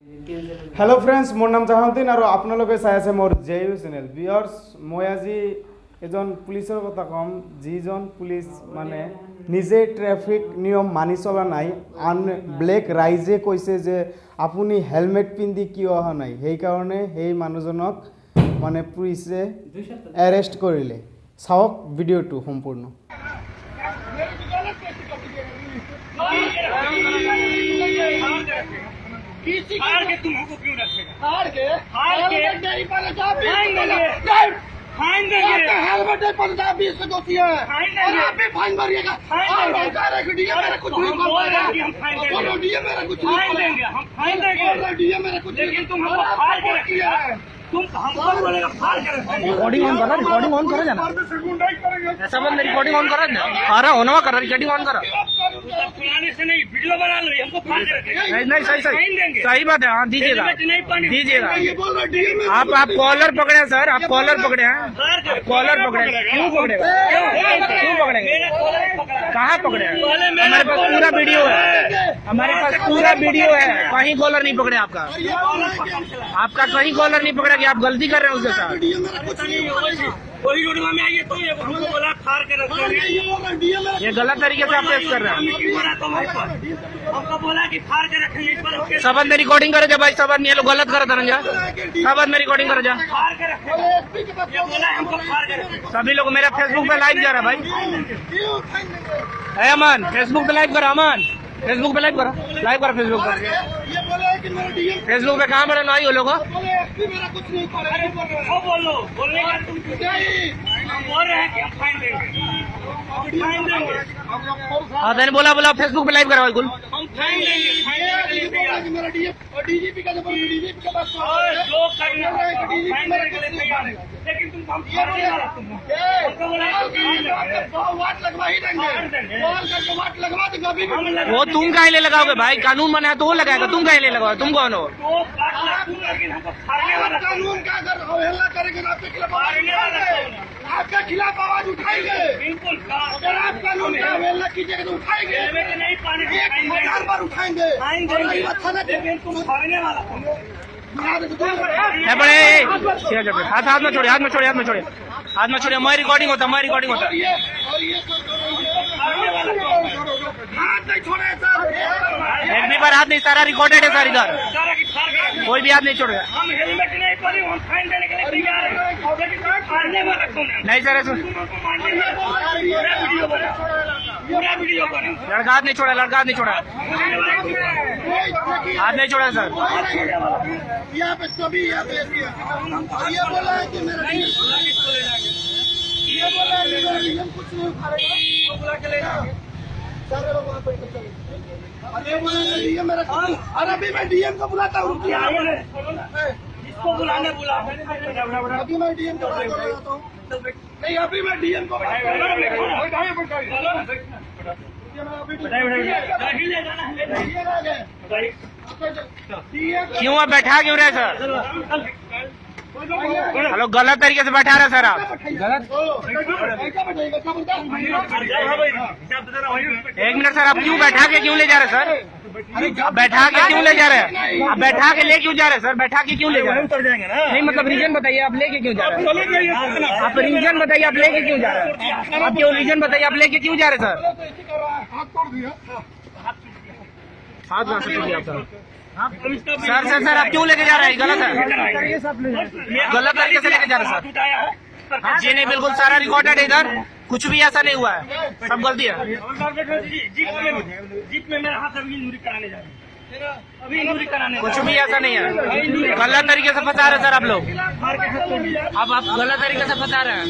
Hello friends मोर नाम জাহানুদ্দিন और आपनालोके चाই আছে मोर जेयू चैनल ভিউয়ার্স মই আজি এজন পুলিশের কথা কম যিজন পুলিশ মানে নিজে ট্রাফিক নিয়ম মানি চলা নাই আন ব্লেক রাইজে কইছে যে আপুনি হেলমেট পিন্ধি কিয় অহা নাই সেই কারণে সেই মানুহজনক মানে পুলিশে অ্যারেস্ট কৰিলে চাওক ভিডিওটো সম্পূর্ণ हार के तुम हमको क्यों रखेगा? हार के नहीं पहले फाइन देंगे हेलमेट नहीं पड़ता 20 से दोषी है और आप भी फाइन भरिएगा डीएम मेरा कुछ नहीं बोलो डीएम मेरा कुछ नहीं देंगे हम फाइन देंगे डीएम मेरा कुछ लेकिन तुम हमको फाड़ के रखिए तुम हमको बोलेगा फाड़ के रखिए रिकॉर्डिंग ऑन करो जाना ऐसा बंद रिकॉर्डिंग ऑन करो ना आ रहा होना कर रिकॉर्डिंग ऑन करो सुनाने से नहीं वीडियो बना लो हमको फाड़ के रखिए नहीं सही बात है हाँ दीजिएगा आप कॉलर पकड़े हैं सर आप कॉलर पकड़े हैं कॉलर पकड़े क्यों पकड़ेगा क्यों पकड़ेंगे कहाँ पकड़े हैं हमारे पास पूरा वीडियो है हमारे पास पूरा वीडियो है कहीं कॉलर नहीं पकड़े आपका कहीं कॉलर नहीं पकड़ा कि आप गलती कर रहे हैं उसके साथ वही रोडवा में आइए तो हमको बोला फाड़ के रखेंगे ये गलत तरीके से आप पेश कर रहे हैं हमको बोला कि फाड़ के रखेंगे इस पर सब में रिकॉर्डिंग करे जा भाई सब ये लोग गलत करे धनंजय सब में रिकॉर्डिंग करे जा फाड़ के रखेंगे ये बोला हमको फाड़ के रखेंगे सभी लोग मेरा फेसबुक पे लाइव जा रहा है भाई अमन फेसबुक पे लाइव करो अमन फेसबुक पे लाइव करो फेसबुक पे फेसबुक पे कहाँ बड़े ना हो लोगों बोलो बोलने का तुम हम बोल रहे हैं कि हम फाइन देंगे हाँ मैंने बोला फेसबुक पे लाइव करो बिल्कुल हम फाइन देंगे डीजीपी का जो करना फाइन देने के लिए तैयार है लेकिन तुम हम वाट लगवा ही देंगे वाट लगवा देंगे अभी वो तुम काहे ले लगाओगे भाई कानून बना है तो वो लगाएगा तुम काहे ले लगाओ तुम कौन हो कानून का अगर अवहेलना करेंगे तो आपके खिलाफ आवाज उठाएंगे बिल्कुल अगर आप कानून का अवहेलना कीजिएगा तो उठाएंगे नहीं पाने 1000 बार उठाएंगे हाथ में छोड़े मैं रिकॉर्डिंग होता एक भी बार हाथ नहीं सारा रिकॉर्डेड है सर इधर कोई भी हाथ नहीं छोड़ेगा हम हेलमेट नहीं पहने हम फाइन देने के लिए तैयार हैं नहीं सर पूरा वीडियो बना लड़का हाथ नहीं छोड़ा हाथ नहीं छोड़ा सर यहाँ पे सभी ये बोला है कि मेरा ये बोला है हम कुछ नहीं उखाड़ेगा के लेगा सारे लोग वहाँ पे अरे बोला डीएम मेरा अरे अभी मैं डीएम को बुलाता हूँ इसको बुलाने बुला अभी मैं डीएम को बुलाता हूँ नहीं अभी मैं डीएम को क्यों आप बैठा क्यों रहे सर हेलो गलत तरीके से बैठा रहे सर आप गलत एक मिनट सर आप क्यों बैठा के क्यों ले जा रहे सर आप बैठा के क्यों ले जा रहे हैं आप बैठा के ले क्यों जा रहे हैं सर बैठा के क्यों ले जा रहे हैं नहीं मतलब रीजन बताइए आप लेके क्यों जा रहे हैं आप रीजन बताइए आप लेके क्यों जा रहे हैं आप क्यों रीजन बताइए आप लेके क्यों जा रहे हैं सर हाथ सर आप क्यों लेके जा रहे हैं गलत है गलत तरीके से लेके जा रहे हैं सर जी नहीं बिल्कुल सारा रिकॉर्डेड है इधर कुछ भी ऐसा नहीं हुआ है सब गलती है जीप में मेरा हाथ अभी इंजूरी कराने जा रहे हैं अभी इंजूरी कराने कुछ भी ऐसा नहीं है गलत तरीके से फंसा रहे हैं सर आप लोग अब आप गलत तरीके से फंसा रहे हैं